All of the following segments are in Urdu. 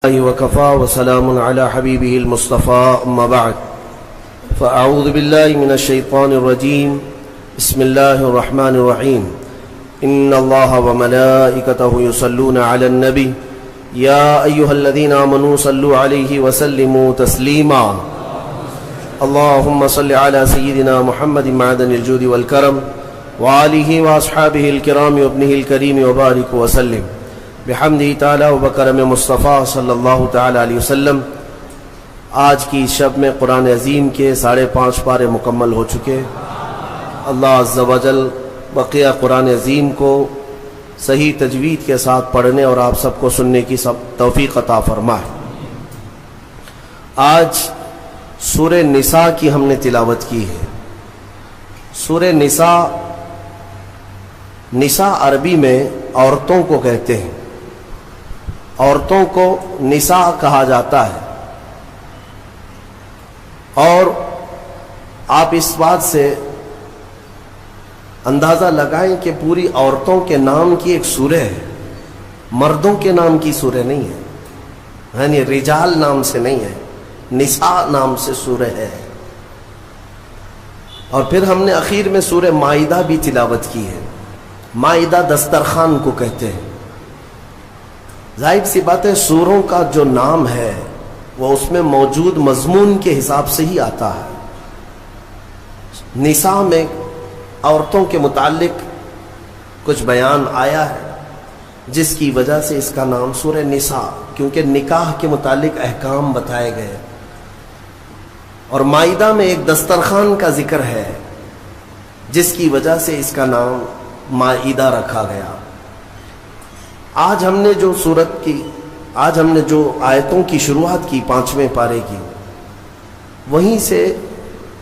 وكفى وسلام على حبيبه المصطفى أما بعد فأعوذ بالله من الشيطان الرجيم بسم الله الرحمن الرحيم إن الله وملائكته يصلون على النبي يا أيها الذين آمنوا صلوا عليه وسلموا تسليما اللهم صل على سيدنا محمد معدن الجود والكرم وآله وأصحابه الكرام وابنه الكريم وبارك وسلم بحمدہ تعالی و بکرم مصطفیٰ صلی اللہ تعالی علیہ وسلم۔ آج کی شب میں قرآن عظیم کے 5.5 پارے مکمل ہو چکے۔ اللہ عز و جل بقیہ قرآن عظیم کو صحیح تجوید کے ساتھ پڑھنے اور آپ سب کو سننے کی توفیق عطا فرمائے۔ آج سورہ نساء کی ہم نے تلاوت کی ہے۔ سورہ نساء عربی میں عورتوں کو کہتے ہیں، عورتوں کو نساء کہا جاتا ہے، اور آپ اس بات سے اندازہ لگائیں کہ پوری عورتوں کے نام کی ایک سورہ ہے، مردوں کے نام کی سورہ نہیں ہے، یعنی رجال نام سے نہیں ہے، نساء نام سے سورہ ہے۔ اور پھر ہم نے اخیر میں سورہ مائدہ بھی تلاوت کی ہے۔ مائدہ دسترخوان کو کہتے ہیں۔ ظاہر سی بات ہے، سوروں کا جو نام ہے وہ اس میں موجود مضمون کے حساب سے ہی آتا ہے۔ نساء میں عورتوں کے متعلق کچھ بیان آیا ہے، جس کی وجہ سے اس کا نام سورہ نساء، کیونکہ نکاح کے متعلق احکام بتائے گئے۔ اور مائدہ میں ایک دسترخوان کا ذکر ہے، جس کی وجہ سے اس کا نام مائدہ رکھا گیا۔ آج ہم نے جو آیتوں کی شروعات کی 5ویں پارے کی، وہیں سے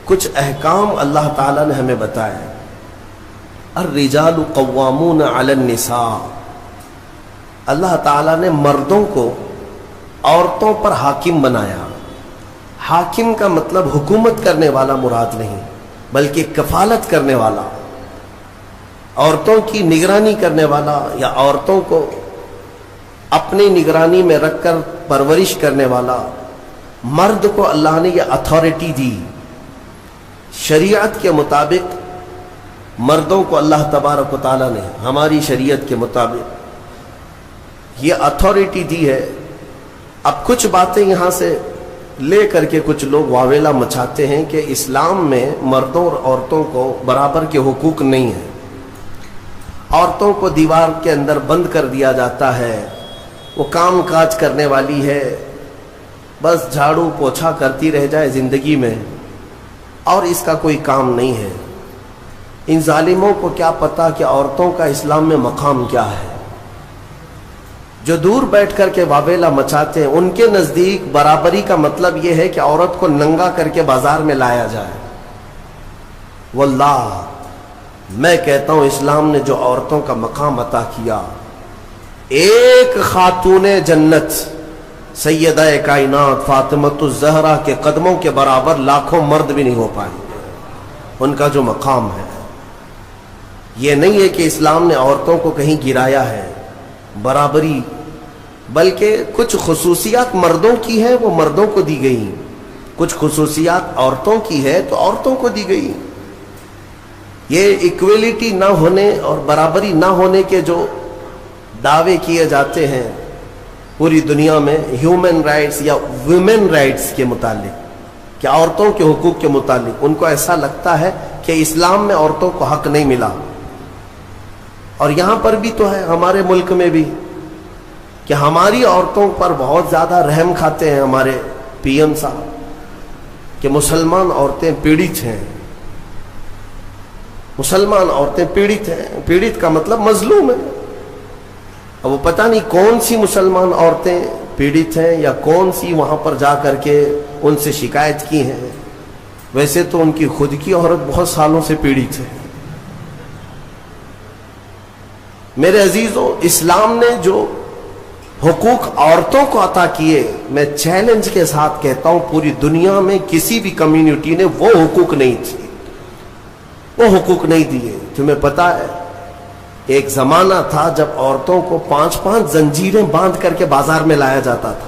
کچھ احکام اللہ تعالیٰ نے ہمیں بتائے۔ الرجال قوامون علی النساء، اللہ تعالیٰ نے مردوں کو عورتوں پر حاکم بنایا۔ حاکم کا مطلب حکومت کرنے والا مراد نہیں، بلکہ کفالت کرنے والا، عورتوں کی نگرانی کرنے والا، یا عورتوں کو اپنی نگرانی میں رکھ کر پرورش کرنے والا۔ مرد کو اللہ نے یہ اتھارٹی دی۔ شریعت کے مطابق مردوں کو اللہ تبارک و تعالیٰ نے ہماری شریعت کے مطابق یہ اتھارٹی دی ہے۔ اب کچھ باتیں یہاں سے لے کر کے کچھ لوگ واویلا مچاتے ہیں کہ اسلام میں مردوں اور عورتوں کو برابر کے حقوق نہیں ہیں، عورتوں کو دیوار کے اندر بند کر دیا جاتا ہے، وہ کام کاج کرنے والی ہے، بس جھاڑو پوچھا کرتی رہ جائے زندگی میں، اور اس کا کوئی کام نہیں ہے۔ ان ظالموں کو کیا پتا کہ عورتوں کا اسلام میں مقام کیا ہے۔ جو دور بیٹھ کر کے واویلا مچاتے ہیں، ان کے نزدیک برابری کا مطلب یہ ہے کہ عورت کو ننگا کر کے بازار میں لایا جائے۔ واللہ میں کہتا ہوں، اسلام نے جو عورتوں کا مقام عطا کیا، ایک خاتون جنت سیدہ کائنات فاطمۃ الزہرا کے قدموں کے برابر لاکھوں مرد بھی نہیں ہو پائیں گے۔ ان کا جو مقام ہے، یہ نہیں ہے کہ اسلام نے عورتوں کو کہیں گرایا ہے، برابری، بلکہ کچھ خصوصیات مردوں کی ہے وہ مردوں کو دی گئی، کچھ خصوصیات عورتوں کی ہے تو عورتوں کو دی گئی۔ یہ ایکویلٹی نہ ہونے اور برابری نہ ہونے کے جو دعوے کیے جاتے ہیں پوری دنیا میں، ہیومن رائٹس یا ویمن رائٹس کے متعلق، کہ عورتوں کے حقوق کے متعلق، ان کو ایسا لگتا ہے کہ اسلام میں عورتوں کو حق نہیں ملا۔ اور یہاں پر بھی تو ہے، ہمارے ملک میں بھی، کہ ہماری عورتوں پر بہت زیادہ رحم کھاتے ہیں ہمارے پی ایم صاحب، کہ مسلمان عورتیں پیڑت ہیں، مسلمان عورتیں پیڑت ہیں۔ پیڑت کا مطلب مظلوم ہے۔ اب وہ پتہ نہیں کون سی مسلمان عورتیں پیڑت ہیں، یا کون سی وہاں پر جا کر کے ان سے شکایت کی ہیں۔ ویسے تو ان کی خود کی عورت بہت سالوں سے پیڑت ہے۔ میرے عزیزوں، اسلام نے جو حقوق عورتوں کو عطا کیے، میں چیلنج کے ساتھ کہتا ہوں، پوری دنیا میں کسی بھی کمیونٹی نے وہ حقوق نہیں تھے، وہ حقوق نہیں دیے۔ تمہیں پتا ہے، ایک زمانہ تھا جب عورتوں کو 5 زنجیریں باندھ کر کے بازار میں لایا جاتا تھا۔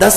10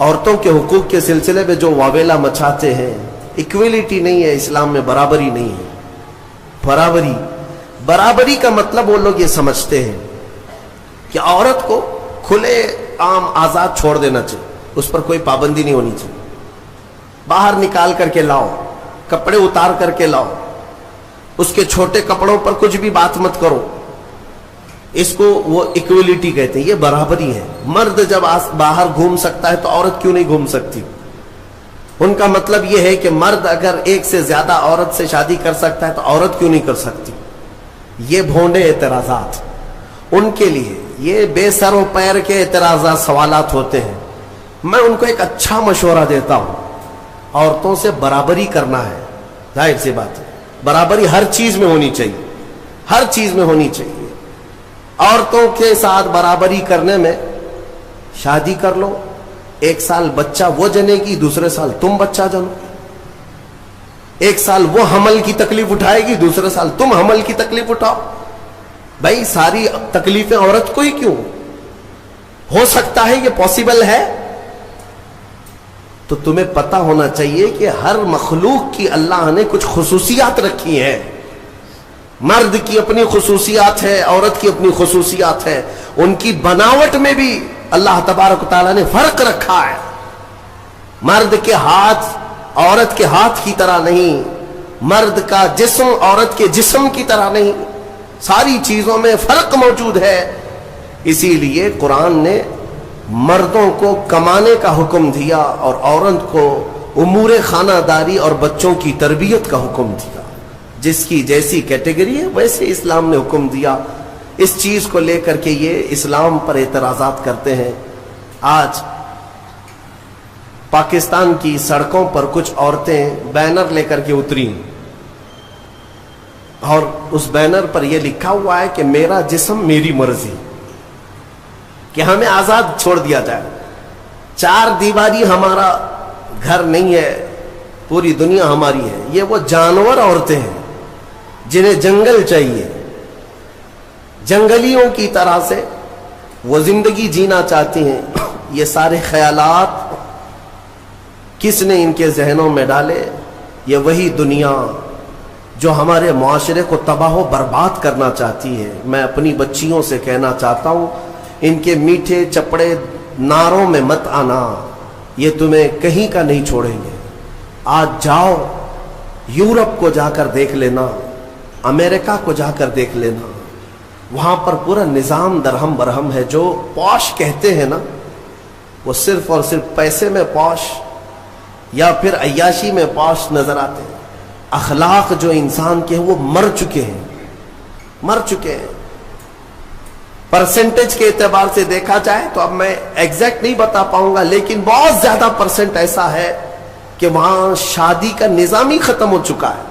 عورتوں کے حقوق کے سلسلے میں جو واویلا مچاتے ہیں، ایکویلٹی نہیں ہے اسلام میں، برابری نہیں ہے. برابری کا مطلب وہ لوگ یہ سمجھتے ہیں کہ عورت کو کھلے عام آزاد چھوڑ دینا چاہیے، اس پر کوئی پابندی نہیں ہونی چاہیے. باہر نکال کر کے لاؤ، کپڑے اتار کر کے لاؤ، اس کے چھوٹے کپڑوں پر کچھ بھی بات مت کرو. اس کو وہ ایکویلٹی کہتے ہیں، یہ برابری ہے. مرد جب باہر گھوم سکتا ہے تو عورت کیوں نہیں گھوم سکتی؟ ان کا مطلب یہ ہے کہ مرد اگر ایک سے زیادہ عورت سے شادی کر سکتا ہے تو عورت کیوں نہیں کر سکتی؟ یہ بھونڈے اعتراضات ان کے لیے، یہ بے سر و پیر کے اعتراضات، سوالات ہوتے ہیں. میں ان کو ایک اچھا مشورہ دیتا ہوں، عورتوں سے برابری کرنا ہے. ظاہر سی بات ہے، برابری ہر چیز میں ہونی چاہیے، ہر چیز میں ہونی چاہیے. عورتوں کے ساتھ برابری کرنے میں شادی کر لو، ایک سال بچہ وہ جنے گی، دوسرے سال تم بچہ جنو. ایک سال وہ حمل کی تکلیف اٹھائے گی، دوسرے سال تم حمل کی تکلیف اٹھاؤ. بھائی ساری تکلیفیں عورت کو ہی کیوں؟ ہو سکتا ہے یہ پاسبل ہے. تو تمہیں پتا ہونا چاہیے کہ ہر مخلوق کی اللہ نے کچھ خصوصیات رکھی ہیں. مرد کی اپنی خصوصیات ہے، عورت کی اپنی خصوصیات ہے. ان کی بناوٹ میں بھی اللہ تبارک و تعالیٰ نے فرق رکھا ہے. مرد کے ہاتھ عورت کے ہاتھ کی طرح نہیں، مرد کا جسم عورت کے جسم کی طرح نہیں. ساری چیزوں میں فرق موجود ہے. اسی لیے قرآن نے مردوں کو کمانے کا حکم دیا اور عورت کو امور خانہ داری اور بچوں کی تربیت کا حکم دیا. جس کی جیسی کیٹیگری ہے ویسے اسلام نے حکم دیا. اس چیز کو لے کر کے یہ اسلام پر اعتراضات کرتے ہیں. آج پاکستان کی سڑکوں پر کچھ عورتیں بینر لے کر کے اتری اور اس بینر پر یہ لکھا ہوا ہے کہ میرا جسم میری مرضی، کہ ہمیں آزاد چھوڑ دیا جائے. چار دیواری ہمارا گھر نہیں ہے، پوری دنیا ہماری ہے. یہ وہ جانور عورتیں ہیں جنہیں جنگل چاہیے، جنگلیوں کی طرح سے وہ زندگی جینا چاہتی ہیں. یہ سارے خیالات کس نے ان کے ذہنوں میں ڈالے؟ یہ وہی دنیا جو ہمارے معاشرے کو تباہ و برباد کرنا چاہتی ہے. میں اپنی بچیوں سے کہنا چاہتا ہوں، ان کے میٹھے چپڑے نعروں میں مت آنا، یہ تمہیں کہیں کا نہیں چھوڑیں گے. آج جاؤ یورپ کو جا کر دیکھ لینا، امریکہ کو جا کر دیکھ لینا، وہاں پر پورا نظام درہم برہم ہے. جو پوش کہتے ہیں نا، وہ صرف اور صرف پیسے میں پوش یا پھر عیاشی میں پوش نظر آتے ہیں. اخلاق جو انسان کے ہیں وہ مر چکے ہیں. پرسنٹیج کے اعتبار سے دیکھا جائے تو اب میں ایگزیکٹ نہیں بتا پاؤں گا، لیکن بہت زیادہ پرسنٹ ایسا ہے کہ وہاں شادی کا نظام ہی ختم ہو چکا ہے.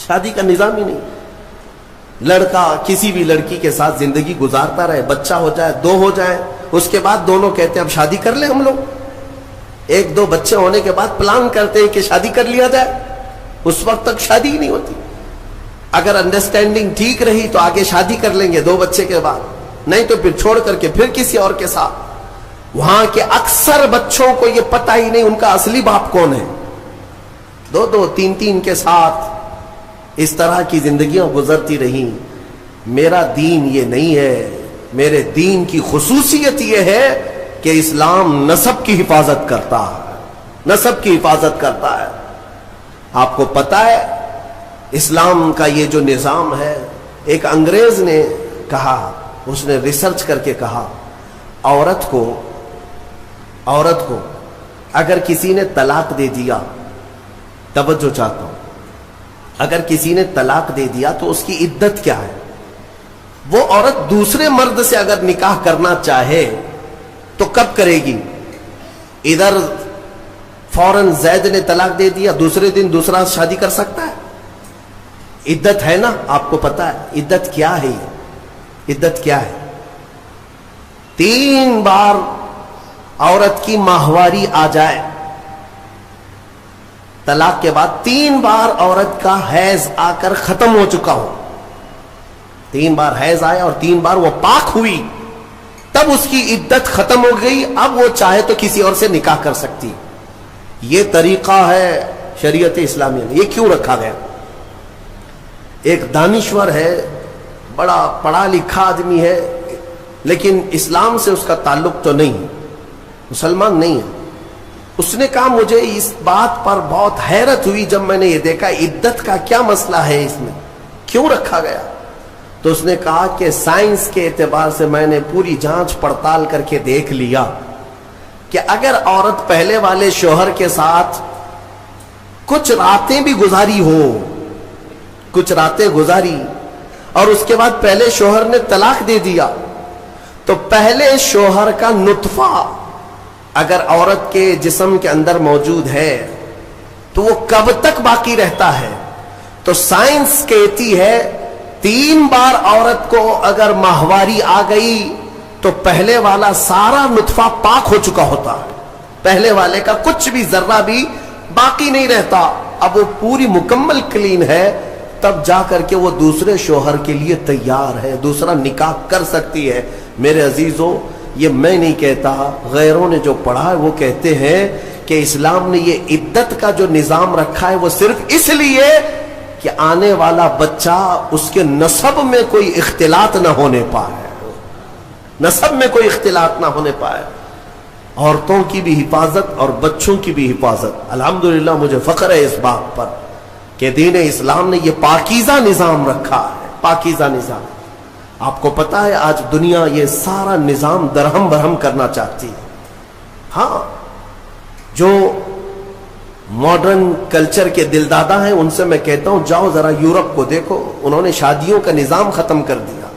شادی کا نظام ہی نہیں. لڑکا کسی بھی لڑکی کے ساتھ زندگی گزارتا رہے، بچہ ہو جائے، دو ہو جائے، اس کے بعد دونوں کہتے ہیں اب شادی کر لیں ہم لوگ. ایک دو بچے ہونے کے بعد پلان کرتے ہیں کہ شادی کر لیا جائے. اس وقت تک شادی ہی نہیں ہوتی. اگر انڈرسٹینڈنگ ٹھیک رہی تو آگے شادی کر لیں گے 2 بچے کے بعد، نہیں تو پھر چھوڑ کر کے پھر کسی اور کے ساتھ. وہاں کے اکثر بچوں کو یہ پتہ ہی نہیں ان کا اصلی باپ کون ہے. 2 3 کے ساتھ اس طرح کی زندگیاں گزرتی رہیں. میرا دین یہ نہیں ہے. میرے دین کی خصوصیت یہ ہے کہ اسلام نسب کی حفاظت کرتا ہے، نسب کی حفاظت کرتا ہے. آپ کو پتہ ہے اسلام کا یہ جو نظام ہے، ایک انگریز نے کہا، اس نے ریسرچ کر کے کہا، عورت کو اگر کسی نے طلاق دے دیا، توجہ چاہتا ہوں، اگر کسی نے طلاق دے دیا تو اس کی عدت کیا ہے؟ وہ عورت دوسرے مرد سے اگر نکاح کرنا چاہے تو کب کرے گی؟ ادھر فوراً زید نے طلاق دے دیا، دوسرے دن دوسرا شادی کر سکتا ہے؟ عدت ہے نا، آپ کو پتا ہے عدت کیا ہے؟ عدت کیا ہے؟ 3 بار عورت کی ماہواری آ جائے، طلاق کے بعد 3 بار عورت کا حیض آ کر ختم ہو چکا ہو، 3 بار حیض آیا اور 3 بار وہ پاک ہوئی، تب اس کی عدت ختم ہو گئی، اب وہ چاہے تو کسی اور سے نکاح کر سکتی. یہ طریقہ ہے شریعت اسلامیہ میں. یہ کیوں رکھا گیا؟ ایک دانشور ہے، بڑا پڑھا لکھا آدمی ہے، لیکن اسلام سے اس کا تعلق تو نہیں، مسلمان نہیں ہے. اس نے کہا مجھے اس بات پر بہت حیرت ہوئی جب میں نے یہ دیکھا عدت کا کیا مسئلہ ہے، اس میں کیوں رکھا گیا. تو اس نے کہا کہ سائنس کے اعتبار سے میں نے پوری جانچ پڑتال کر کے دیکھ لیا کہ اگر عورت پہلے والے شوہر کے ساتھ کچھ راتیں بھی گزاری ہو، کچھ راتیں گزاری اور اس کے بعد پہلے شوہر نے طلاق دے دیا، تو پہلے شوہر کا نطفہ اگر عورت کے جسم کے اندر موجود ہے تو وہ کب تک باقی رہتا ہے. تو سائنس کہتی ہے 3 بار عورت کو اگر ماہواری آ گئی تو پہلے والا سارا نطفہ پاک ہو چکا ہوتا ہے، پہلے والے کا کچھ بھی ذرہ بھی باقی نہیں رہتا. اب وہ پوری مکمل کلین ہے، تب جا کر کے وہ دوسرے شوہر کے لیے تیار ہے، دوسرا نکاح کر سکتی ہے. میرے عزیزوں، یہ میں نہیں کہتا، غیروں نے جو پڑھا ہے وہ کہتے ہیں کہ اسلام نے یہ عدت کا جو نظام رکھا ہے وہ صرف اس لیے کہ آنے والا بچہ اس کے نسب میں کوئی اختلاط نہ ہونے پائے، نسب میں کوئی اختلاط نہ ہونے پائے. عورتوں کی بھی حفاظت اور بچوں کی بھی حفاظت. الحمدللہ مجھے فخر ہے اس بات پر کہ دین اسلام نے یہ پاکیزہ نظام رکھا ہے، پاکیزہ نظام. آپ کو پتا ہے آج دنیا یہ سارا نظام درہم برہم کرنا چاہتی ہے. ہاں، جو ماڈرن کلچر کے دلدادہ ہیں ان سے میں کہتا ہوں جاؤ ذرا یورپ کو دیکھو، انہوں نے شادیوں کا نظام ختم کر دیا.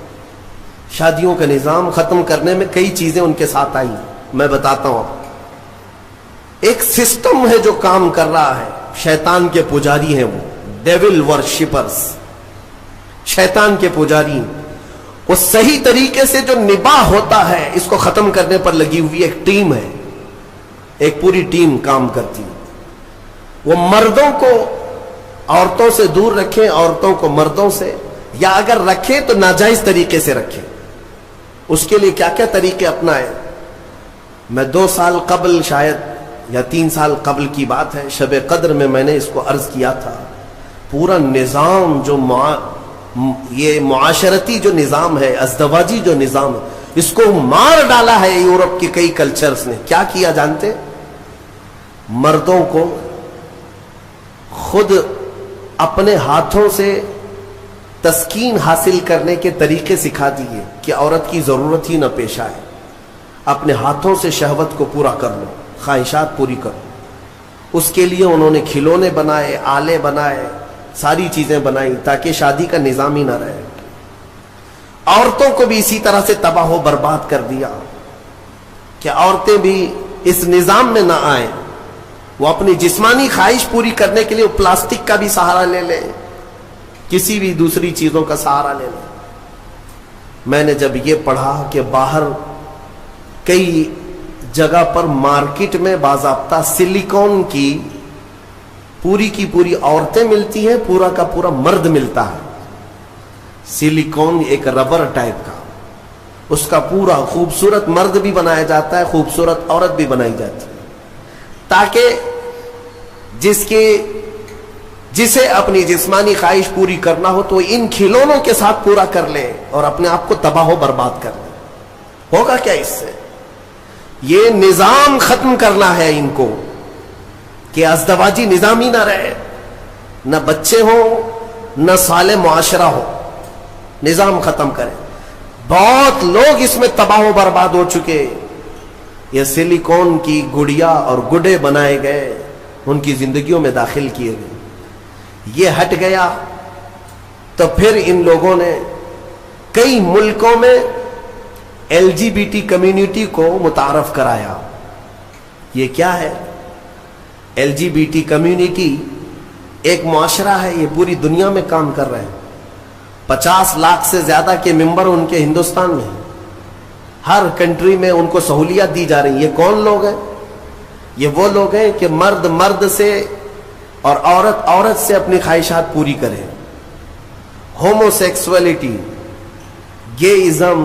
شادیوں کا نظام ختم کرنے میں کئی چیزیں ان کے ساتھ آئی، میں بتاتا ہوں. ایک سسٹم ہے جو کام کر رہا ہے، شیطان کے پجاری ہیں، وہ ڈیول ورشپرز، شیطان کے پجاری. وہ صحیح طریقے سے جو نباہ ہوتا ہے اس کو ختم کرنے پر لگی ہوئی ایک ٹیم ہے، ایک پوری ٹیم کام کرتی ہے. وہ مردوں کو عورتوں سے دور رکھیں، عورتوں کو مردوں سے، یا اگر رکھیں تو ناجائز طریقے سے رکھیں. اس کے لیے کیا کیا طریقے اپنائیں. میں 2 سال قبل شاید یا 3 سال قبل کی بات ہے، شب قدر میں میں نے اس کو عرض کیا تھا. پورا نظام جو یہ معاشرتی جو نظام ہے، ازدواجی جو نظام ہے، اس کو مار ڈالا ہے یورپ کی کئی کلچرز نے. کیا کیا جانتے؟ مردوں کو خود اپنے ہاتھوں سے تسکین حاصل کرنے کے طریقے سکھا دیے کہ عورت کی ضرورت ہی نہ پیش آئے. اپنے ہاتھوں سے شہوت کو پورا کر لو، خواہشات پوری کرو. اس کے لیے انہوں نے کھلونے بنائے، آلے بنائے، ساری چیزیں بنائی تاکہ شادی کا نظام ہی نہ رہے. عورتوں کو بھی اسی طرح سے تباہ و برباد کر دیا کہ عورتیں بھی اس نظام میں نہ آئیں. وہ اپنی جسمانی خواہش پوری کرنے کے لیے پلاسٹک کا بھی سہارا لے لیں، کسی بھی دوسری چیزوں کا سہارا لے لیں. میں نے جب یہ پڑھا کہ باہر کئی جگہ پر مارکیٹ میں باضابطہ سلیکون کی پوری عورتیں ملتی ہیں، پورا کا پورا مرد ملتا ہے. سلیکون ایک ربر ٹائپ کا، اس کا پورا خوبصورت مرد بھی بنایا جاتا ہے، خوبصورت عورت بھی بنائی جاتی ہے، تاکہ جسے اپنی جسمانی خواہش پوری کرنا ہو تو ان کھلونوں کے ساتھ پورا کر لے اور اپنے آپ کو تباہ و برباد کر لے. ہوگا کیا اس سے؟ یہ نظام ختم کرنا ہے ان کو کہ ازدواجی نظام ہی نہ رہے، نہ بچے ہوں، نہ صالح معاشرہ ہو. نظام ختم کریں. بہت لوگ اس میں تباہ و برباد ہو چکے. یہ سلیکون کی گڑیا اور گڈے بنائے گئے، ان کی زندگیوں میں داخل کیے گئے. یہ ہٹ گیا تو پھر ان لوگوں نے کئی ملکوں میں LGBT کمیونٹی کو متعارف کرایا. یہ کیا ہے؟ LGBT کمیونٹی ایک معاشرہ ہے، یہ پوری دنیا میں کام کر رہے ہیں. 50 لاکھ سے زیادہ کے ممبر ان کے ہندوستان میں ہیں. ہر کنٹری میں ان کو سہولیات دی جا رہی ہیں. یہ کون لوگ ہیں؟ یہ وہ لوگ ہیں کہ مرد مرد سے اور عورت عورت سے اپنی خواہشات پوری کریں. ہومو سیکسولیٹی، گے ازم،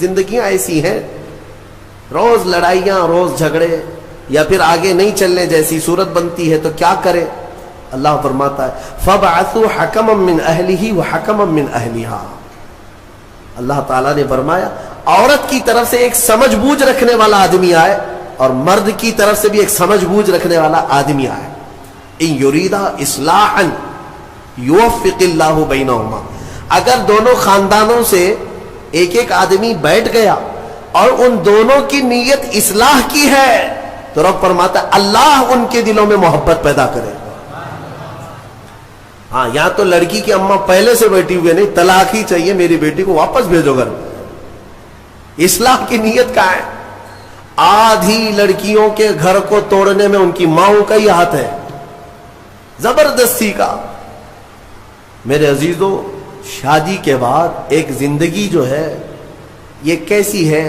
زندگیاں ایسی ہیں، روز لڑائیاں، روز جھگڑے، یا پھر آگے نہیں چلنے جیسی صورت بنتی ہے تو کیا کرے؟ اللہ فرماتا ہے فَبْعَثُوا حَكَمًا مِّنْ أَهْلِهِ وَحَكَمًا مِّنْ أَهْلِهَا۔ اللہ تعالیٰ نے فرمایا عورت کی طرف سے ایک سمجھ بوجھ رکھنے والا آدمی آئے اور مرد کی طرف سے بھی ایک سمجھ بوجھ رکھنے والا آدمی آئے۔ إِن يُرِيدَ إِصْلَاحًا يُوَفِّقِ اللَّهُ بَيْنَهُمَا، اگر دونوں خاندانوں سے ایک ایک آدمی بیٹھ گیا اور ان دونوں کی نیت اصلاح کی ہے تو رب فرماتا ہے اللہ ان کے دلوں میں محبت پیدا کرے۔ ہاں یہاں تو لڑکی کی اماں پہلے سے بیٹھی ہوئے نہیں، طلاق ہی چاہیے، میری بیٹی کو واپس بھیجو گھر۔ اصلاح کی نیت کا ہے۔ آدھی لڑکیوں کے گھر کو توڑنے میں ان کی ماؤں کا ہی ہاتھ ہے، زبردستی کا۔ میرے عزیزو، شادی کے بعد ایک زندگی جو ہے یہ کیسی ہے؟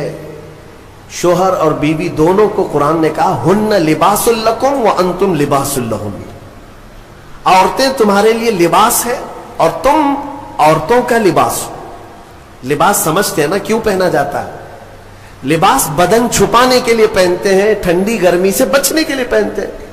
شوہر اور بیوی دونوں کو قرآن نے کہا ہن لباس لکم وانتم لباس لہن، عورتیں تمہارے لیے لباس ہے اور تم عورتوں کا لباس ہو۔ لباس سمجھتے ہیں نا کیوں پہنا جاتا ہے؟ لباس بدن چھپانے کے لیے پہنتے ہیں، ٹھنڈی گرمی سے بچنے کے لیے پہنتے ہیں۔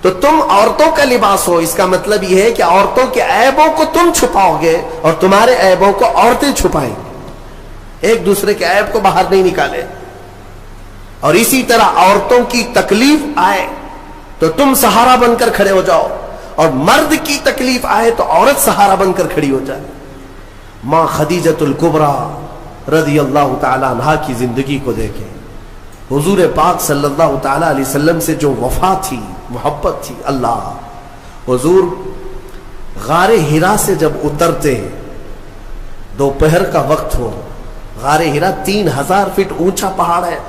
تو تم عورتوں کا لباس ہو، اس کا مطلب یہ ہے کہ عورتوں کے عیبوں کو تم چھپاؤ گے اور تمہارے عیبوں کو عورتیں چھپائیں گے، ایک دوسرے کے عیب کو باہر نہیں نکالے۔ اور اسی طرح عورتوں کی تکلیف آئے تو تم سہارا بن کر کھڑے ہو جاؤ، اور مرد کی تکلیف آئے تو عورت سہارا بن کر کھڑی ہو جائے۔ ماں خدیجۃ الکبریٰ رضی اللہ تعالی عنہا کی زندگی کو دیکھیں، حضور پاک صلی اللہ تعالی علیہ وسلم سے جو وفا تھی، محبت تھی۔ اللہ، حضور غار ہرا سے جب اترتے، دوپہر کا وقت ہو، غار ہرا 3000 فٹ اونچا پہاڑ ہے،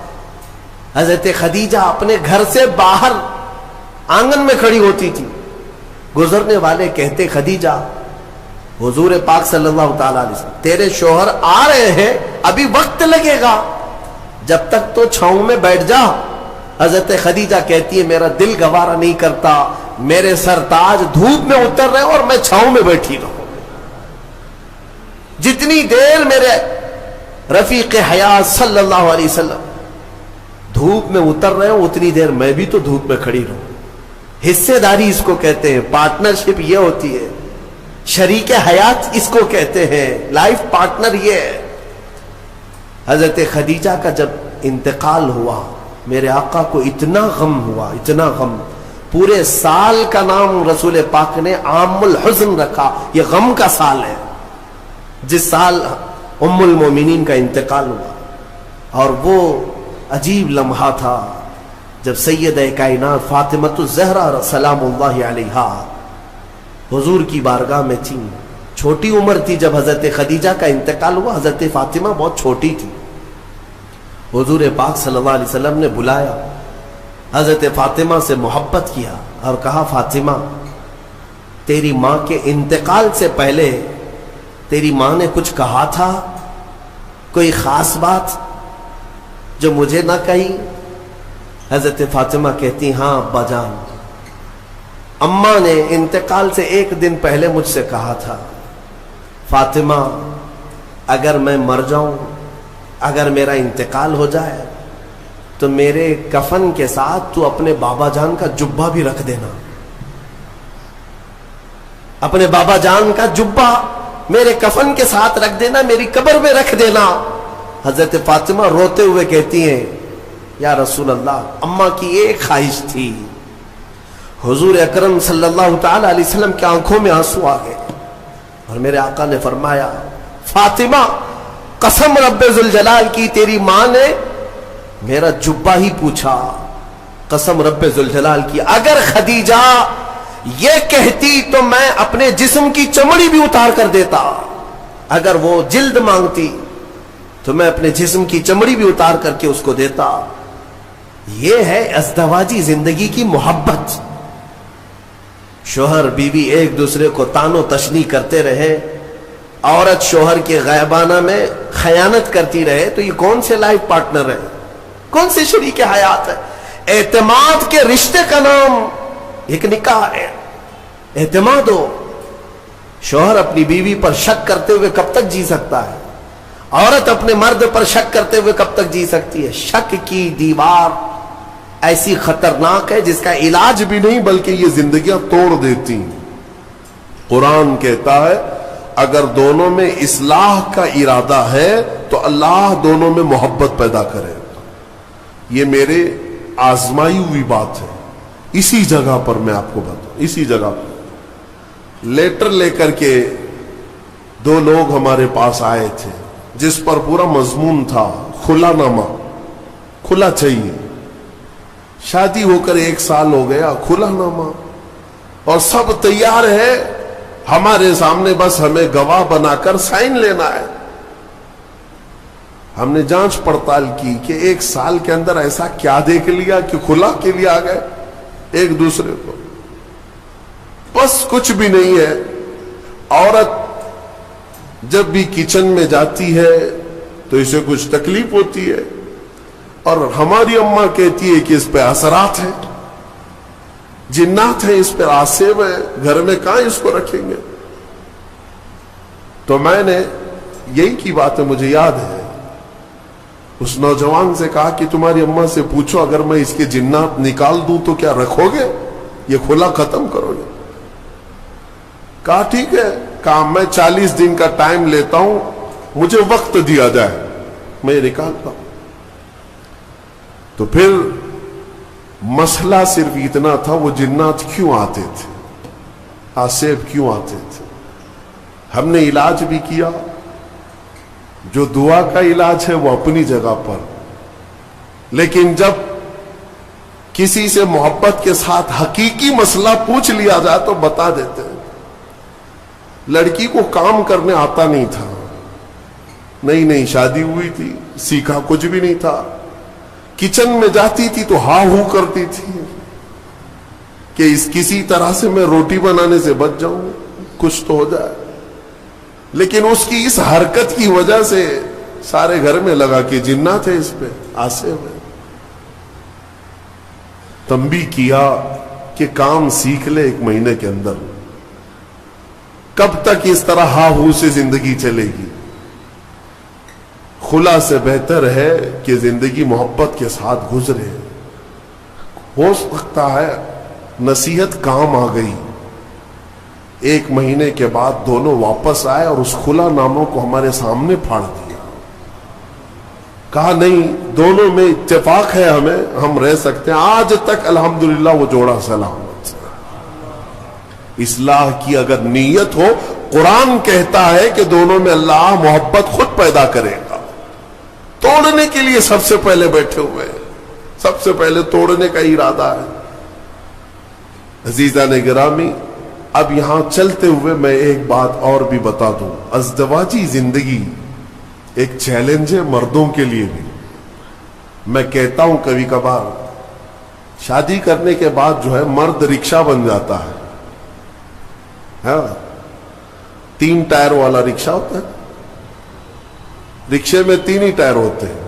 حضرت خدیجہ اپنے گھر سے باہر آنگن میں کھڑی ہوتی تھی، گزرنے والے کہتے خدیجہ، حضور پاک صلی اللہ تعالی علیہ وسلم تیرے شوہر آ رہے ہیں، ابھی وقت لگے گا، جب تک تو چھاؤں میں بیٹھ جا۔ حضرت خدیجہ کہتی ہے میرا دل گوارا نہیں کرتا، میرے سرتاج دھوپ میں اتر رہے اور میں چھاؤں میں بیٹھی رہوں، جتنی دیر میرے رفیق حیات صلی اللہ علیہ وسلم دھوپ میں اتر رہے ہوں اتنی دیر میں بھی تو دھوپ میں کھڑی رہوں۔ حصے داری اس کو کہتے ہیں، پارٹنرشپ یہ ہوتی ہے، شریک حیات اس کو کہتے ہیں، لائف پارٹنر یہ ہے۔ حضرت خدیجہ کا جب انتقال ہوا میرے آقا کو اتنا غم ہوا، اتنا غم، پورے سال کا نام رسول پاک نے عام الحزن رکھا، یہ غم کا سال ہے جس سال ام المومنین کا انتقال ہوا۔ اور وہ عجیب لمحہ تھا جب سیدہ کائنات فاطمۃ الزہرا سلام اللہ علیہا حضور کی بارگاہ میں تھی، چھوٹی عمر تھی جب حضرت خدیجہ کا انتقال ہوا، حضرت فاطمہ بہت چھوٹی تھی۔ حضور پاک صلی اللہ علیہ وسلم نے بلایا، حضرت فاطمہ سے محبت کیا اور کہا فاطمہ، تیری ماں کے انتقال سے پہلے تیری ماں نے کچھ کہا تھا، کوئی خاص بات جو مجھے نہ کہی؟ حضرت فاطمہ کہتی ہاں ابا جان، اماں نے انتقال سے ایک دن پہلے مجھ سے کہا تھا فاطمہ اگر میں مر جاؤں، اگر میرا انتقال ہو جائے تو میرے کفن کے ساتھ تو اپنے بابا جان کا جبہ بھی رکھ دینا، اپنے بابا جان کا جبہ میرے کفن کے ساتھ رکھ دینا، میری قبر میں رکھ دینا۔ حضرت فاطمہ روتے ہوئے کہتی ہیں یا رسول اللہ، اماں کی ایک خواہش تھی۔ حضور اکرم صلی اللہ تعالی علیہ وسلم کی آنکھوں میں آنسو آ گئے اور میرے آقا نے فرمایا فاطمہ قسم رب ذوالجلال کی، تیری ماں نے میرا جبہ ہی پوچھا، قسم رب ذوالجلال کی اگر خدیجہ یہ کہتی تو میں اپنے جسم کی چمڑی بھی اتار کر دیتا، اگر وہ جلد مانگتی تو میں اپنے جسم کی چمڑی بھی اتار کر کے اس کو دیتا۔ یہ ہے ازدواجی زندگی کی محبت۔ شوہر بیوی ایک دوسرے کو تان و تشنیع کرتے رہے، عورت شوہر کے غیبانہ میں خیانت کرتی رہے، تو یہ کون سے لائف پارٹنر ہے، کون سے شریک حیات ہے؟ اعتماد کے رشتے کا نام ایک نکاح ہے، اعتماد ہو۔ شوہر اپنی بیوی پر شک کرتے ہوئے کب تک جی سکتا ہے؟ عورت اپنے مرد پر شک کرتے ہوئے کب تک جی سکتی ہے؟ شک کی دیوار ایسی خطرناک ہے جس کا علاج بھی نہیں بلکہ یہ زندگیاں توڑ دیتی ہیں۔ قرآن کہتا ہے اگر دونوں میں اصلاح کا ارادہ ہے تو اللہ دونوں میں محبت پیدا کرے۔ یہ میرے آزمائی ہوئی بات ہے۔ اسی جگہ پر میں آپ کو بتاؤں، اسی جگہ پر لیٹر لے کر کے دو لوگ ہمارے پاس آئے تھے جس پر پورا مضمون تھا کھلا نامہ، کھلا چاہیے، شادی ہو کر 1 سال ہو گیا، کھلا نامہ، اور سب تیار ہے ہمارے سامنے، بس ہمیں گواہ بنا کر سائن لینا ہے۔ ہم نے جانچ پڑتال کی کہ 1 سال کے اندر ایسا کیا دیکھ لیا کہ کھلا کے لیے آ گئے ایک دوسرے کو؟ بس کچھ بھی نہیں ہے۔ عورت جب بھی کچن میں جاتی ہے تو اسے کچھ تکلیف ہوتی ہے، اور ہماری اماں کہتی ہے کہ اس پہ اثرات ہیں، جنات ہیں اس پہ، آسیب ہیں، گھر میں کہاں اس کو رکھیں گے؟ تو میں نے یہی کی بات ہے، مجھے یاد ہے، اس نوجوان سے کہا کہ تمہاری اماں سے پوچھو اگر میں اس کے جنات نکال دوں تو کیا رکھو گے؟ یہ کھلا ختم کرو گے؟ کہا ٹھیک ہے، کہا میں 40 دن کا ٹائم لیتا ہوں، مجھے وقت دیا جائے، میں نکالتا ہوں۔ تو پھر مسئلہ صرف اتنا تھا، وہ جنات کیوں آتے تھے، آسیب کیوں آتے تھے؟ ہم نے علاج بھی کیا، جو دعا کا علاج ہے وہ اپنی جگہ پر، لیکن جب کسی سے محبت کے ساتھ حقیقی مسئلہ پوچھ لیا جائے تو بتا دیتے ہیں۔ لڑکی کو کام کرنے آتا نہیں تھا، نئی شادی ہوئی تھی، سیکھا کچھ بھی نہیں تھا، کچن میں جاتی تھی تو ہاں ہو کرتی تھی کہ کسی طرح سے میں روٹی بنانے سے بچ جاؤں، کچھ تو ہو جائے، لیکن اس کی اس حرکت کی وجہ سے سارے گھر میں لگا کہ جنات ہے اس پہ، آسیب ہے۔ تنبیہ کیا کہ کام سیکھ لے 1 مہینے کے اندر، کب تک اس طرح ہا ہو سے زندگی چلے گی؟ خلا سے بہتر ہے کہ زندگی محبت کے ساتھ گزرے۔ ہو سکتا ہے نصیحت کام آ گئی، 1 مہینے کے بعد دونوں واپس آئے اور اس خلا ناموں کو ہمارے سامنے پھاڑ دیا، کہا نہیں دونوں میں اتفاق ہے، ہم رہ سکتے ہیں، آج تک الحمدللہ وہ جوڑا سلامت۔ اصلاح کی اگر نیت ہو، قرآن کہتا ہے کہ دونوں میں اللہ محبت خود پیدا کرے گا۔ توڑنے کے لیے سب سے پہلے بیٹھے ہوئے ہیں، سب سے پہلے توڑنے کا ارادہ ہے۔ عزیزان گرامی، اب یہاں چلتے ہوئے میں ایک بات اور بھی بتا دوں، ازدواجی زندگی ایک چیلنج ہے مردوں کے لیے بھی۔ میں کہتا ہوں کبھی کبھار شادی کرنے کے بعد جو ہے مرد رکشہ بن جاتا ہے، ہاں 3 ٹائر والا رکشہ ہوتا ہے، رکشے میں 3 ہی ٹائر ہوتے ہیں،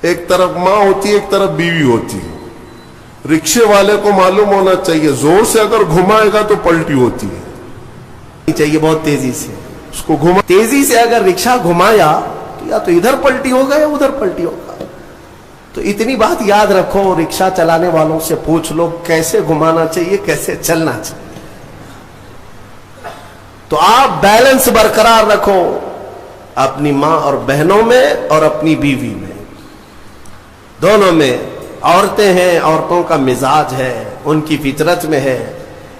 ایک طرف ماں ہوتی ہے، ایک طرف بیوی ہوتی ہے۔ رکشے والے کو معلوم ہونا چاہیے زور سے اگر گھمائے گا تو پلٹی ہوتی ہے، چاہیے بہت تیزی سے اس کو گھما، تیزی سے اگر رکشہ گھمایا تو یا تو ادھر پلٹی ہوگا یا ادھر پلٹی ہوگا۔ تو اتنی بات یاد رکھو، رکشہ چلانے والوں سے پوچھ لو کیسے گھمانا چاہیے، کیسے چلنا چاہیے، تو آپ بیلنس برقرار رکھو اپنی ماں اور بہنوں میں اور اپنی بیوی میں، دونوں میں۔ عورتیں ہیں، عورتوں کا مزاج ہے، ان کی فطرت میں ہے،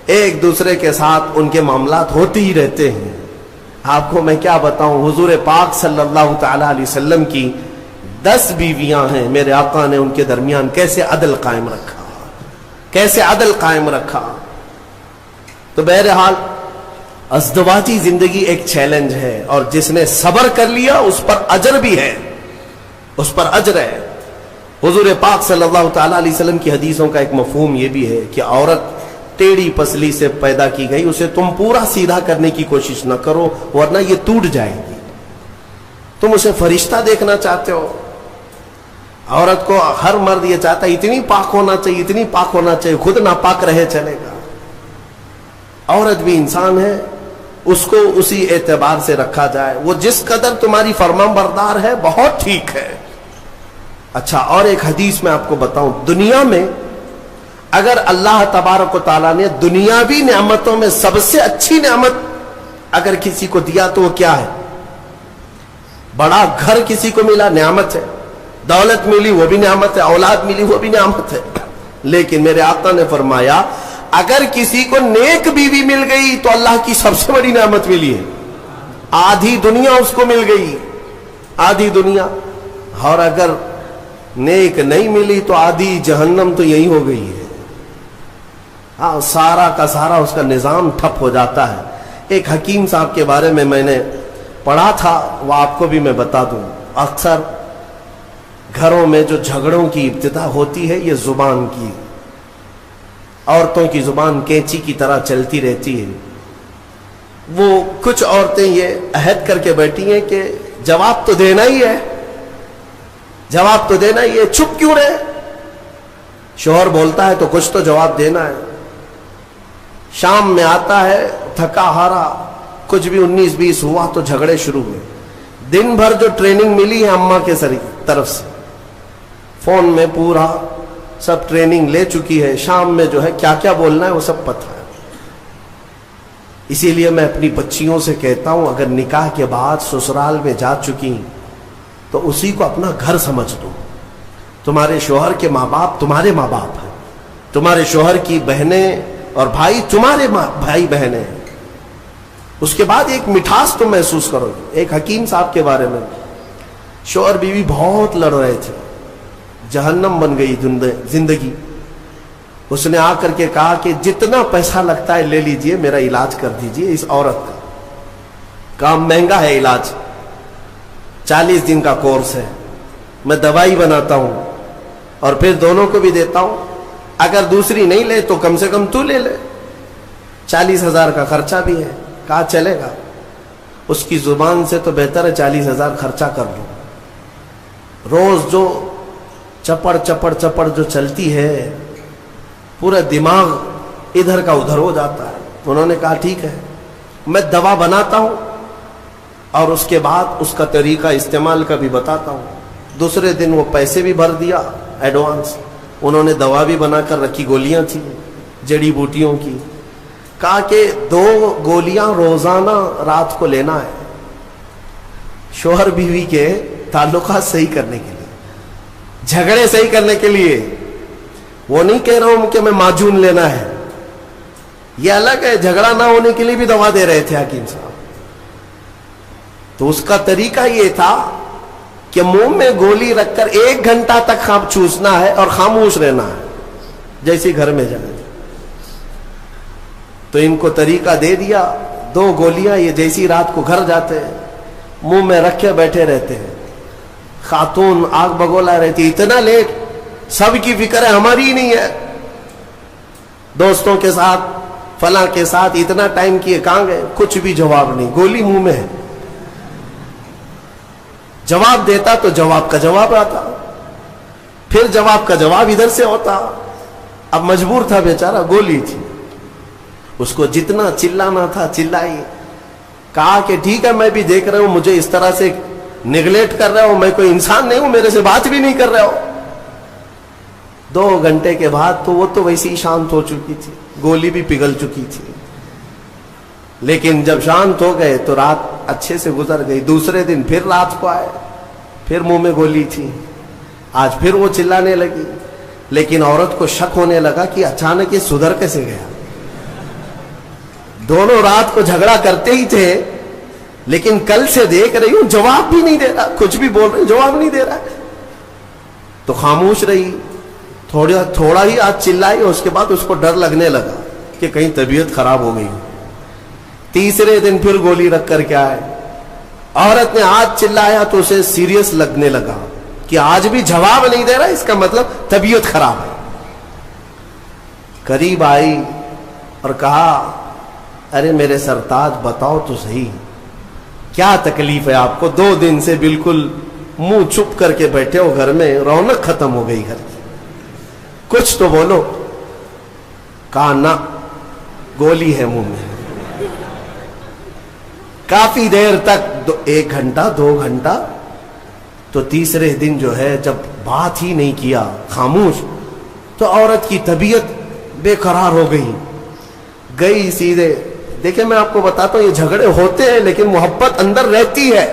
ایک دوسرے کے ساتھ ان کے معاملات ہوتے ہی رہتے ہیں۔ آپ کو میں کیا بتاؤں، حضور پاک صلی اللہ تعالی علیہ وسلم کی 10 بیویاں ہیں، میرے آقا نے ان کے درمیان کیسے عدل قائم رکھا، کیسے عدل قائم رکھا۔ تو بہرحال ازدواجی زندگی ایک چیلنج ہے، اور جس نے صبر کر لیا اس پر اجر بھی ہے، اس پر اجر ہے۔ حضور پاک صلی اللہ تعالی علیہ وسلم کی حدیثوں کا ایک مفہوم یہ بھی ہے کہ عورت ٹیڑھی پسلی سے پیدا کی گئی، اسے تم پورا سیدھا کرنے کی کوشش نہ کرو ورنہ یہ ٹوٹ جائے گی۔ تم اسے فرشتہ دیکھنا چاہتے ہو، عورت کو ہر مرد یہ چاہتا ہے اتنی پاک ہونا چاہیے، اتنی پاک ہونا چاہیے، خود ناپاک رہے چلے گا۔ عورت بھی انسان ہے، اس کو اسی اعتبار سے رکھا جائے. وہ جس قدر تمہاری فرمان بردار ہے بہت ٹھیک ہے. اچھا، اور ایک حدیث میں آپ کو بتاؤں، دنیا میں اگر اللہ تبارک و تعالیٰ نے دنیاوی نعمتوں میں سب سے اچھی نعمت اگر کسی کو دیا تو وہ کیا ہے؟ بڑا گھر کسی کو ملا، نعمت ہے. دولت ملی، وہ بھی نعمت ہے. اولاد ملی، وہ بھی نعمت ہے. لیکن میرے آقا نے فرمایا اگر کسی کو نیک بیوی مل گئی تو اللہ کی سب سے بڑی نعمت ملی ہے. آدھی دنیا اس کو مل گئی، آدھی دنیا. اور اگر نیک نہیں ملی تو آدھی جہنم تو یہی ہو گئی ہے. ہاں، سارا کا سارا اس کا نظام ٹھپ ہو جاتا ہے. ایک حکیم صاحب کے بارے میں نے پڑھا تھا، وہ آپ کو بھی میں بتا دوں. اکثر گھروں میں جو جھگڑوں کی ابتدا ہوتی ہے یہ زبان کی، عورتوں کی زبان کینچی کی طرح چلتی رہتی ہے. وہ کچھ عورتیں یہ عہد کر کے بیٹھی ہیں کہ جواب تو دینا ہی ہے، جواب تو دینا ہی ہے، چپ کیوں رہے؟ شوہر بولتا ہے تو کچھ تو جواب دینا ہے. شام میں آتا ہے تھکا ہارا، کچھ بھی 19-20 ہوا تو جھگڑے شروع ہوئے. دن بھر جو ٹریننگ ملی ہے اماں کے طرف سے، فون میں پورا سب ٹریننگ لے چکی ہے. شام میں جو ہے کیا کیا بولنا ہے وہ سب پتہ ہے. اسی لیے میں اپنی بچیوں سے کہتا ہوں اگر نکاح کے بعد سسرال میں جا چکی تو اسی کو اپنا گھر سمجھ دو. تمہارے شوہر کے ماں باپ تمہارے ماں باپ ہیں، تمہارے شوہر کی بہنیں اور بھائی تمہارے بھائی بہنیں ہیں. اس کے بعد ایک مٹھاس تم محسوس کرو گے. ایک حکیم صاحب کے بارے میں، شوہر بیوی بہت لڑ رہے تھے، جہنم بن گئی زندگی. اس نے آ کر کے کہا کہ جتنا پیسہ لگتا ہے لے لیجئے، میرا علاج کر دیجئے اس عورت کا. کام مہنگا ہے علاج، 40 دن کا کورس ہے، میں دوائی بناتا ہوں اور پھر دونوں کو بھی دیتا ہوں. اگر دوسری نہیں لے تو کم سے کم تو لے لے، 40,000 کا خرچہ بھی ہے. کہا چلے گا. اس کی زبان سے تو بہتر ہے 40,000 خرچہ کر لو. روز جو چپڑ چپڑ چپڑ جو چلتی ہے، پورا دماغ ادھر کا ادھر ہو جاتا ہے. انہوں نے کہا ٹھیک ہے، میں دوا بناتا ہوں اور اس کے بعد اس کا طریقہ استعمال کا بھی بتاتا ہوں. دوسرے دن وہ پیسے بھی بھر دیا ایڈوانس. انہوں نے دوا بھی بنا کر رکھی، گولیاں تھیں جڑی بوٹیوں کی. کہا کہ 2 گولیاں روزانہ رات کو لینا ہے، شوہر بیوی کے تعلقات صحیح کرنے کے لیے، جھگڑے صحیح کرنے کے لیے. وہ نہیں کہہ رہا ہوں کہ میں معجون لینا ہے، یہ الگ ہے. جھگڑا نہ ہونے کے لیے بھی دوا دے رہے تھے حکیم صاحب. تو اس کا طریقہ یہ تھا کہ منہ میں گولی رکھ کر 1 گھنٹہ تک چوسنا ہے اور خاموش رہنا ہے جیسے گھر میں جائیں. تو ان کو طریقہ دے دیا. 2 گولیاں یہ جیسی رات کو گھر جاتے ہیں منہ میں رکھ کے بیٹھے رہتے ہیں. خاتون آگ بگولا رہتی، اتنا لیٹ، سب کی فکر ہے ہماری ہی نہیں ہے. دوستوں کے ساتھ فلاں کے ساتھ اتنا ٹائم کیے، کہاں گئے؟ کچھ بھی جواب نہیں، گولی منہ میں ہے. جواب دیتا تو جواب کا جواب آتا، پھر جواب کا جواب ادھر سے ہوتا. اب مجبور تھا بیچارہ، گولی تھی. اس کو جتنا چلانا تھا چلائی. کہا کہ ٹھیک ہے میں بھی دیکھ رہا ہوں مجھے اس طرح سے نیگلیکٹ کر رہا ہوں، میں کوئی انسان نہیں ہوں، میرے سے بات بھی نہیں کر رہا ہو. 2 گھنٹے کے بعد تو وہ تو ویسی ہی شانت ہو چکی تھی، گولی بھی پگھل چکی تھی. لیکن جب شانت ہو گئے تو رات اچھے سے گزر گئی. دوسرے دن پھر رات کو آئے، پھر منہ میں گولی تھی. آج پھر وہ چلانے لگی. لیکن عورت کو شک ہونے لگا کہ اچانک یہ سدھر کیسے گیا. دونوں رات کو جھگڑا کرتے ہی تھے، لیکن کل سے دیکھ رہی ہوں جواب بھی نہیں دے رہا، کچھ بھی بول رہے جواب نہیں دے رہا. تو خاموش رہی. تھوڑا ہی آج چلائی، اس کے بعد اس کو ڈر لگنے لگا کہ کہیں طبیعت خراب ہو گئی. تیسرے دن پھر گولی رکھ کر کے آئے. عورت نے آج چلایا تو اسے سیریس لگنے لگا کہ آج بھی جواب نہیں دے رہا، اس کا مطلب طبیعت خراب ہے. قریب آئی اور کہا ارے میرے سرتاج بتاؤ تو صحیح، کیا تکلیف ہے آپ کو؟ 2 دن سے بالکل منہ چپ کر کے بیٹھے ہو گھر میں، رونق ختم ہو گئی گھر کی، کچھ تو بولو. کہا نہ، گولی ہے منہ میں. کافی دیر تک 1 گھنٹہ 2 گھنٹہ. تو تیسرے دن جو ہے جب بات ہی نہیں کیا، خاموش، تو عورت کی طبیعت بے قرار ہو گئی سیدھے. دیکھیں میں آپ کو بتاتا ہوں، یہ جھگڑے ہوتے ہیں لیکن محبت اندر رہتی ہے.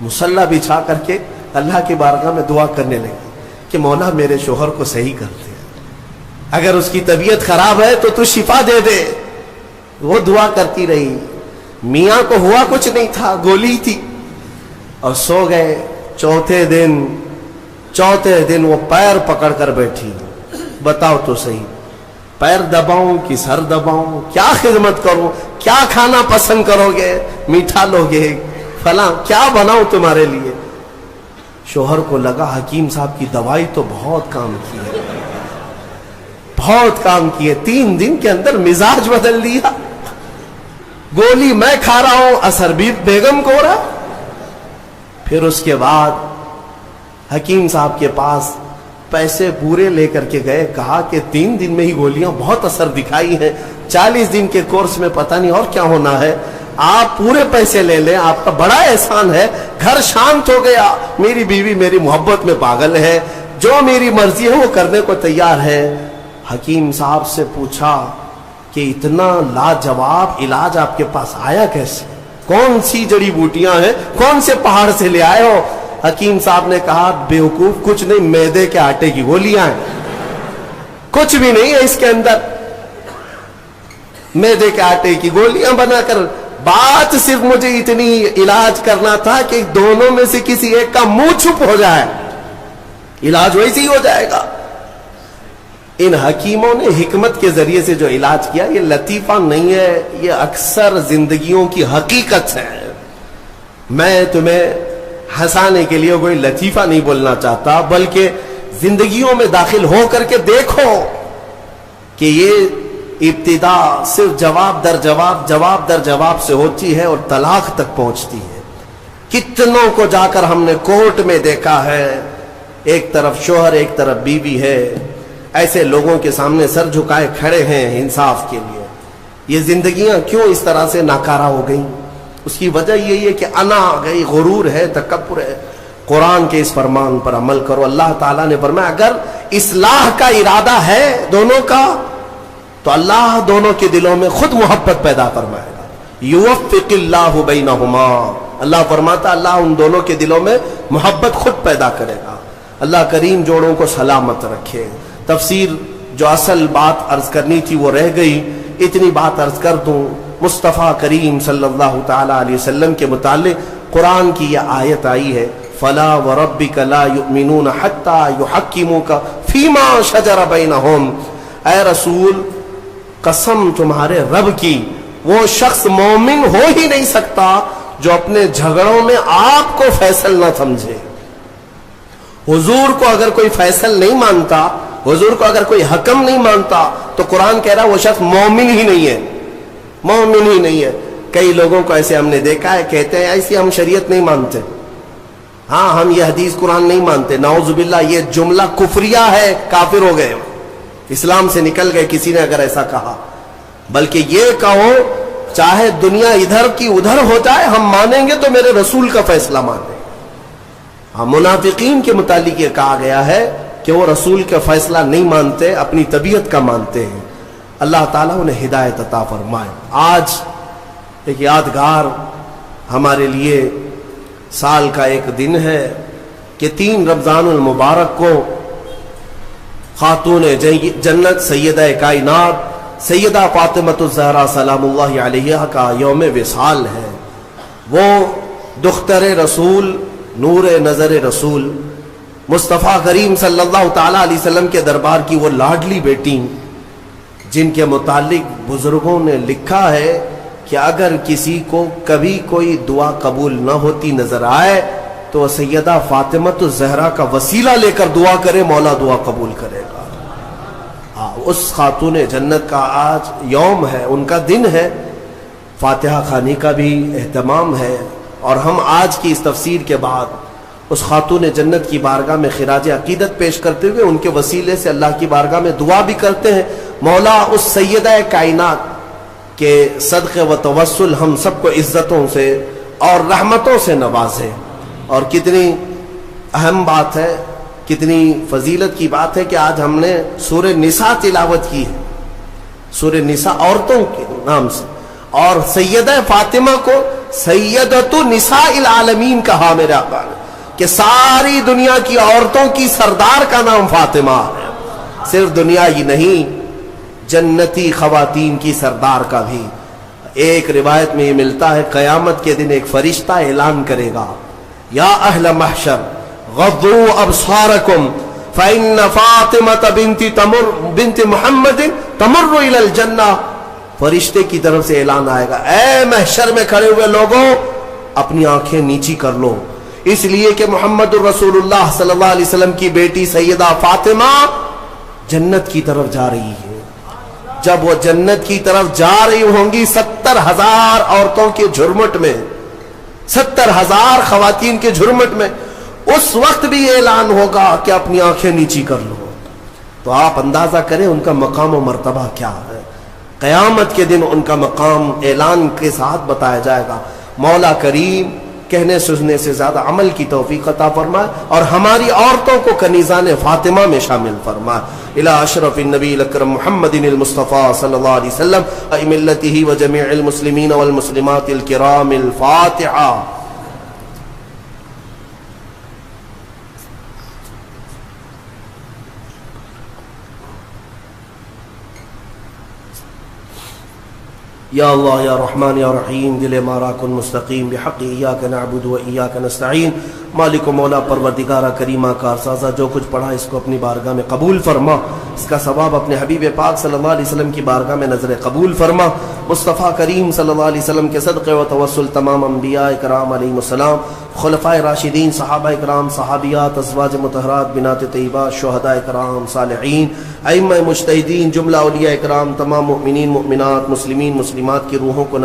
مصلی بچھا کر کے اللہ کی بارگاہ میں دعا کرنے لگی کہ مولا میرے شوہر کو صحیح کر دے، اگر اس کی طبیعت خراب ہے تو شفا دے دے. وہ دعا کرتی رہی. میاں کو ہوا کچھ نہیں تھا، گولی تھی، اور سو گئے. چوتھے دن وہ پیر پکڑ کر بیٹھی. بتاؤ تو صحیح، پیر دباؤں کہ سر دباؤں، کیا خدمت کروں، کیا کھانا پسند کرو گے، میٹھا لوگے، فلاں کیا بناؤں تمہارے لیے. شوہر کو لگا حکیم صاحب کی دوائی تو بہت کام کی ہے، بہت کام کی ہے. 3 دن کے اندر مزاج بدل دیا. گولی میں کھا رہا ہوں، اثر بھی بیگم کو ہو رہا. پھر اس کے بعد حکیم صاحب کے پاس پیسے پورے لے کر کے گئے. کہا کہ 3 دن میں ہی گولیاں بہت اثر دکھائی ہیں، 40 دن کے کورس میں پتہ نہیں اور کیا ہونا ہے، آپ پورے پیسے لے لیں، آپ کا بڑا احسان ہے. گھر شانت ہو گیا. میری بیوی میری محبت میں پاگل ہے، جو میری مرضی ہے وہ کرنے کو تیار ہے. حکیم صاحب سے پوچھا کہ اتنا لاجواب علاج آپ کے پاس آیا کیسے، کون سی جڑی بوٹیاں ہیں، کون سے پہاڑ سے لے آئے ہو؟ حکیم صاحب نے کہا بیوقوف، کچھ نہیں، میدے کے آٹے کی گولیاں ہیں، کچھ بھی نہیں ہے اس کے اندر. میدے کے آٹے کی گولیاں بنا کر، بات صرف مجھے اتنی علاج کرنا تھا کہ دونوں میں سے کسی ایک کا منہ چھپ ہو جائے، علاج ویسے ہی ہو جائے گا. ان حکیموں نے حکمت کے ذریعے سے جو علاج کیا، یہ لطیفہ نہیں ہے، یہ اکثر زندگیوں کی حقیقت ہے. میں تمہیں ہنسانے کے لیے کوئی لطیفہ نہیں بولنا چاہتا، بلکہ زندگیوں میں داخل ہو کر کے دیکھو کہ یہ ابتدا صرف جواب در جواب سے ہوتی ہے اور طلاق تک پہنچتی ہے. کتنوں کو جا کر ہم نے کورٹ میں دیکھا ہے، ایک طرف شوہر ایک طرف بیوی ہے، ایسے لوگوں کے سامنے سر جھکائے کھڑے ہیں انصاف کے لیے. یہ زندگیاں کیوں اس طرح سے ناکارہ ہو گئیں؟ اس کی وجہ یہی ہے کہ انا آ گئی، غرور ہے، تکبر ہے. قرآن کے اس فرمان پر عمل کرو. اللہ تعالیٰ نے فرمایا اگر اصلاح کا ارادہ ہے دونوں کا تو اللہ دونوں کے دلوں میں خود محبت پیدا فرمائے گا. یوفق اللہ بینہما، اللہ فرماتا اللہ ان دونوں کے دلوں میں محبت خود پیدا کرے گا. اللہ کریم جوڑوں کو سلامت رکھے. تفسیر جو اصل بات عرض کرنی تھی وہ رہ گئی، اتنی بات عرض کر دوں. مصطفیٰ کریم صلی اللہ تعالی علیہ وسلم کے متعلق قرآن کی یہ آیت آئی ہے، فلا وربک لا یؤمنون حتی یحکموک فیما شجر بینہم. اے رسول قسم تمہارے رب کی، وہ شخص مومن ہو ہی نہیں سکتا جو اپنے جھگڑوں میں آپ کو فیصل نہ سمجھے. حضور کو اگر کوئی فیصل نہیں مانتا، حضور کو اگر کوئی حکم نہیں مانتا تو قرآن کہہ رہا وہ شخص مومن ہی نہیں ہے، مومن ہی نہیں ہے. کئی لوگوں کو ایسے ہم نے دیکھا ہے، کہتے ہیں ایسی ہم شریعت نہیں مانتے، ہاں ہم یہ حدیث قرآن نہیں مانتے. نعوذ باللہ، یہ جملہ کفریہ ہے، کافر ہو گئے، اسلام سے نکل گئے کسی نے اگر ایسا کہا. بلکہ یہ کہو چاہے دنیا ادھر کی ادھر ہو جائے ہم مانیں گے تو میرے رسول کا فیصلہ مانیں. ہاں منافقین کے متعلق یہ کہا گیا ہے کہ وہ رسول کا فیصلہ نہیں مانتے، اپنی طبیعت کا مانتے ہیں. اللہ تعالیٰ انہیں ہدایت عطا فرمائے. آج ایک یادگار ہمارے لیے سال کا ایک دن ہے کہ 3 رمضان المبارک کو خاتون جنت سیدہ کائنات سیدہ فاطمۃ الزہرا سلام اللہ علیہا کا یوم وصال ہے. وہ دختر رسول، نور نظر رسول، مصطفیٰ کریم صلی اللہ تعالی علیہ وسلم کے دربار کی وہ لاڈلی بیٹی، جن کے متعلق بزرگوں نے لکھا ہے کہ اگر کسی کو کبھی کوئی دعا قبول نہ ہوتی نظر آئے تو سیدہ فاطمۃ الزہرا کا وسیلہ لے کر دعا کرے، مولا دعا قبول کرے گا. اس خاتون جنت کا آج یوم ہے، ان کا دن ہے. فاتحہ خوانی کا بھی اہتمام ہے، اور ہم آج کی اس تفسیر کے بعد اس خاتون جنت کی بارگاہ میں خراج عقیدت پیش کرتے ہوئے ان کے وسیلے سے اللہ کی بارگاہ میں دعا بھی کرتے ہیں، مولا اس سیدہ کائنات کہ صدقے و توسل ہم سب کو عزتوں سے اور رحمتوں سے نوازے. اور کتنی اہم بات ہے، کتنی فضیلت کی بات ہے کہ آج ہم نے سورہ نساء تلاوت کی ہے. سورہ نساء عورتوں کے نام سے، اور سیدہ فاطمہ کو سیدۃ نساء العالمین کہا میرے آقا نے، کہ ساری دنیا کی عورتوں کی سردار کا نام فاطمہ ہے. صرف دنیا ہی نہیں، جنتی خواتین کی سردار کا بھی. ایک روایت میں یہ ملتا ہے قیامت کے دن ایک فرشتہ اعلان کرے گا، یا اہل محشر غضوا ابصارکم فإن فاطمة بنت محمد تمر إلى الجنہ. فرشتے کی طرف سے اعلان آئے گا، اے محشر میں کھڑے ہوئے لوگوں اپنی آنکھیں نیچی کر لو، اس لیے کہ محمد الرسول اللہ صلی اللہ علیہ وسلم کی بیٹی سیدہ فاطمہ جنت کی طرف جا رہی ہے. جب وہ جنت کی طرف جا رہی ہوں گی 70,000 عورتوں کے جھرمٹ میں، 70,000 خواتین کے جھرمٹ میں، اس وقت بھی یہ اعلان ہوگا کہ اپنی آنکھیں نیچی کر لو. تو آپ اندازہ کریں ان کا مقام و مرتبہ کیا ہے. قیامت کے دن ان کا مقام اعلان کے ساتھ بتایا جائے گا. مولا کریم کہنے سننے سے زیادہ عمل کی توفیق عطا فرمائے اور ہماری عورتوں کو کنیزان فاطمہ میں شامل فرمائے. الى اشرف النبی الاکرم محمد المصطفیٰ صلی اللہ علیہ وسلم ائملتہ و جمیع المسلمین والمسلمات الکرام. الفاتحہ. یا اللہ یا رحمان یا رحیم دل مارا کن مستقیم بحق ایاک نعبد و ایاک نستعین. مالک و مولا پروردگارہ کریمہ کارسازہ جو کچھ پڑھا اس کو اپنی بارگاہ میں قبول فرما، اس کا ثواب اپنے حبیب پاک صلی اللہ علیہ وسلم کی بارگاہ میں نظر قبول فرما. مصطفیٰ کریم صلی اللہ علیہ وسلم کے صدقے و توسل تمام انبیاء کرام علیہم السلام، خلفائے راشدین، صحابہ کرام، صحابیات، ازواج مطہرات، بنات طیبات، شہداء کرام، صالحین، ائمہ مجتہدین، جملہ اولیاء کرام، تمام مؤمنین، مؤمنات، مسلمین، مسلمات کی روحوں کو